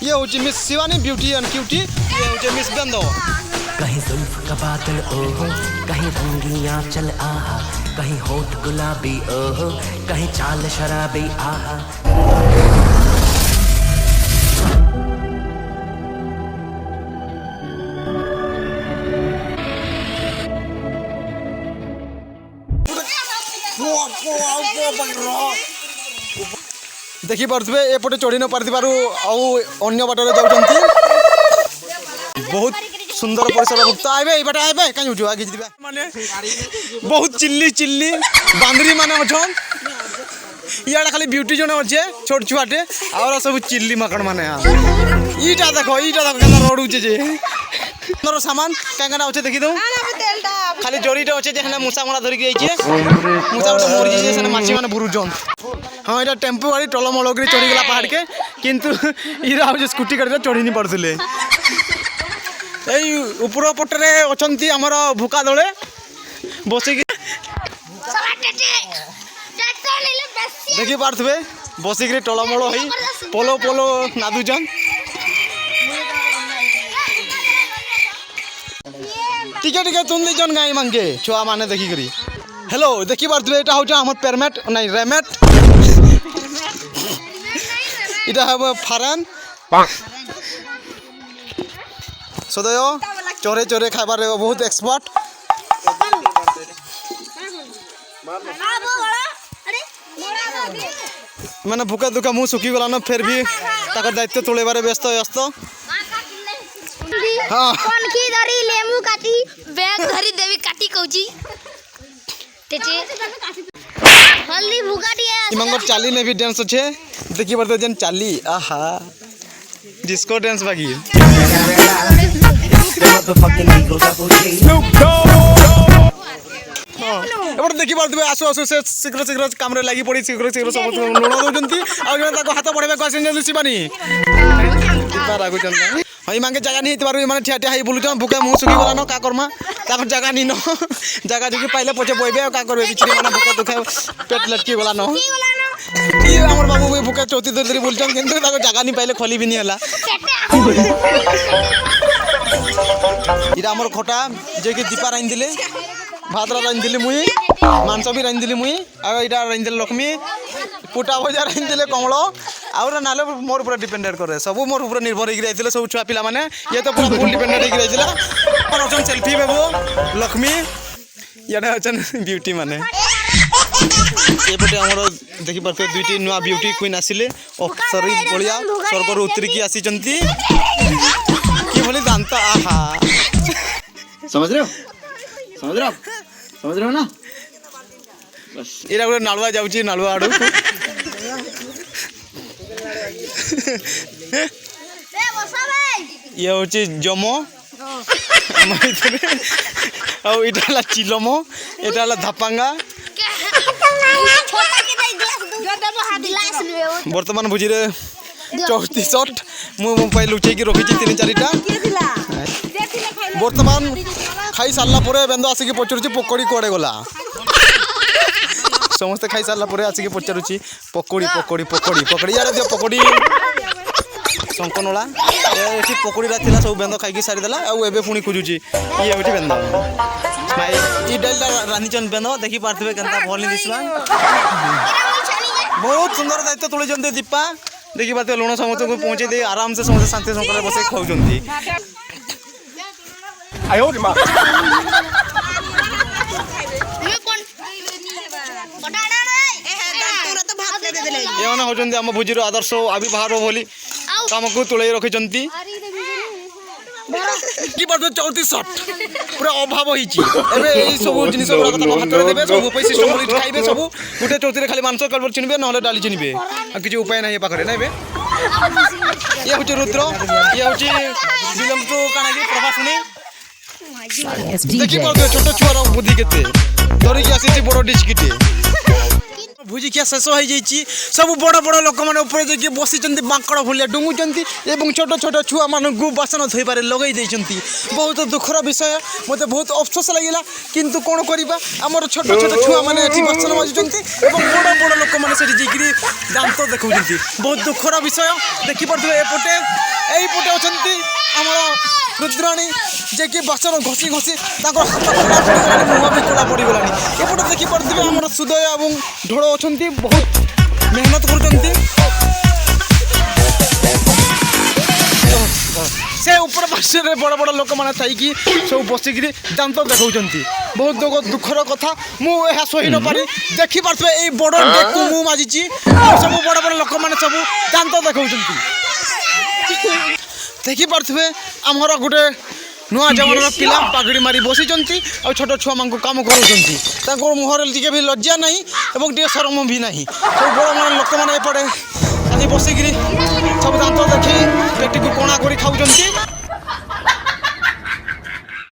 ये हो miss Shivani beauty and cutie, ये हो मिस बेंदो। कहीं जुल्फ का बादल ओहो, कहीं रंगियां चल आहा, कहीं होठ गुलाबी ओहो, कहीं चाल शराबी आहा। देखी पारे एपटे चढ़ी न पारि अन्य बाटर जाऊँगी। बहुत सुंदर परिसर भुक्त आए ये बाटे आए कहीं उठू आगे माने बहुत चिल्ली चिल्ली बांदरी माने अछन। इड़ा खाली ब्यूटी जन अच्छे छोट छुआटे और सब चिल्ली माकड़ माने ईटा देखो केना रड़ुचे जे तोर सामान कांगना अच्छे देखी दो खाली जरीटा अच्छे जे मूसा मोड़ा धरिक मूसा गोटे मरी जाइए से माछी मैंने बुरुचन। हाँ यहाँ टेम्पो गाड़ी टलमल कर चढ़ीगला पहाड़ के किंतु इरा हूँ स्कूटी गाड़ी चढ़ी नहीं पारे। ऊपर पटे अच्छी आमर भूका दले बसिक देखी पारे बसिक टलमल हो पोलो पोलो नादुचन। टिके टिके तुम दीजन गाई मांगे छुआ माने देखी करी। हेलो देखी पारे यहाँ हूँ आम पेरमेट नहीं रेमेट इटा हम फारान सदय चोरे चोरे खाबार बहुत एक्सपर्ट मैंने भूका दुखा मुँह सुखी गलान फिर भी ताकर दायित्व तुलेबार व्यस्त व्यस्त। हाँ कनखी धरी लेमु काटी बैग धरी देवी काटी कहूची तेचे हल्दी भुगाटी है इमंगर चाली ने भी डांस अच्छे देखी पड़ते जन चाली आहा डिस्को डांस बाकी एबार देखी पारे आसु आसु से शीघ्र शीघ्र काम लगी पड़ी शीघ्र शीघ्र सब लुण दौरान हाथ बढ़ेगा आस शिवानी रागुचन। हाँ मांगे जगह नहीं मैंने ठिया ठिया बुलून भूखे मुँह सुखी गलान का करमा तापर जगह नहीं न जगह जुगी पाइले पचे बहबे का करबे बिचरी मैंने भूखे दुखे पेट लटकी गलान आम बाबू भी भूखे चौथी धरी धरी बुलचन कि जगह नहीं पाइले खोली भी नहीं है। इटा आमर खटा जे कि दीपा रांधि दे भात रांधि मुई मांस भी रांधि मुई आईटा रांधि लक्ष्मी पुटा भजा रांधि कमल आउर ना मोर पूरा डिपेंडेड करे सब मोर पूरा निर्भर होते सब छुआ पिला माने ये तो पूरा फुल डिपेंडेड होता सेल्फी बेबू लक्ष्मी ये ब्यूटी माने एपटे आमर देखी पारे दुईटी नुआ ब्यूटी क्वीन आसिले अप्सरी बलिया स्वर्ग उतरिकी आसी कि भली दांत आहा समझ रहे हो ना बस इरा गोटे नालुआ जाऊँगी नालुआ आड़ू ये हूँ जमो आईटा चिलमो यहाँ धापांगा बर्तमान भोजी रे 34 मुझे लुचे रखी 3-4टा बर्तमान खाई सारा बेंद आसिक पचारुची पकोड़ी कड़े गला समस्ते खाई सारा आसिक पचारुची पकोड़ी पकोड़ी पकोड़ी पकोड़ी यार दियो पकोड़ी शंकनला ये पकोड़ा थी सब बेंद खाई सारीदेला आए पुणी खोजुची ये हूँ बेंद ये डालटा रांधिचन बेंद देखी पारे के भल दिशा बहुत सुंदर दायित्व तुले दीपा देखी पारे लुण समस्त को पहुँचे दे आराम से समस्त शांति शृंखला बस खाऊँ ये होती आम भोजी आदर्श आविर्भाव बोली कम को तुले रखी कि 34 पूरा अभाव होती सब जिन हाथ में देवे सब सिस्टम खाइबे सब गोटे चौथी खाली मांस कलर चिन्हे ना डाली चिन्हे किसी उपाय ना पाखे ना ये हूँ रुद्र ये हूँ विलम टू काना प्रभासुनी देखी पारे छोट छुआर बुद्धि के धरिकी आसी बड़ डिस्किटे भोजी क्या शेष हो जाइए सब बड़ बड़ लोक मैंने बसी बांकड़ भाया डुंगुंट छोट छोट छुआ मानू बासन धोबार लगे बहुत दुखर विषय मत बहुत अफसोस लगे किंतु कौन करवा आमर छोट छोट छुआ मैंने बासन बाजुंट बड़ बड़ लोक मैंने दांत देखा बहुत दुखर विषय देखी पारे एपटे এইপଟେ ଅଛନ୍ତି ଆମର ରୁଦ୍ରାଣୀ ଯିଏକି ବାସନ ଘଷି ଘଷି ତାଙ୍କର ହାତ କଳା ପଡ଼ିଗଲାଣି, ମୁହଁ ବି କଳା ପଡ଼ିଗଲାଣି। ଏପଟେ ଦେଖିପାରୁଥିବେ ଆମର ସୁଦୟ ଏବଂ ଢୋଳ ଅଛନ୍ତି, ବହୁତ ମେହନତ କରୁଛନ୍ତି। ସେ ଉପର ପାର୍ଶ୍ୱରେ ବଡ଼ ବଡ଼ ଲୋକମାନେ ଥାଇକି ସବୁ ବସିକିରି ଦାନ୍ତ ଦେଖାଉଛନ୍ତି। ବହୁତ ଦୁଃଖର କଥା, ମୁଁ ଏହା ସହି ନପାରି ଦେଖିପାରୁଥିବେ ଏଇ ବଡ଼ ଡେକ୍କୁ ମୁଁ ମାଜିଛି, ଆଉ ସବୁ ବଡ଼ ବଡ଼ ଲୋକମାନେ ସବୁ ଦାନ୍ତ ଦେଖାଉଛନ୍ତି। ଦେଖିପାରୁଥିବେ ଆମର ଗୋଟେ ନୂଆ ଜମାନାର ପିଲା ପାଗଡ଼ି ମାରି ବସିଛନ୍ତି ଆଉ ଛୋଟ ଛୁଆମାନଙ୍କୁ କାମ କରାଉଛନ୍ତି। ତାଙ୍କ ମୁହଁରେ ଟିକେ ବି ଲଜ୍ଜା ନାହିଁ ଏବଂ ଟିକେ ଶରମ ବି ନାହିଁ। ସବୁ ବଡ଼ ବଡ଼ ଲୋକମାନେ ଏପଟେ ଆଜି ବସିକିରି ସବୁ ଦାନ୍ତ ଦେଖି ପେଟିକୁ କଣା କରି ଖାଉଛନ୍ତି।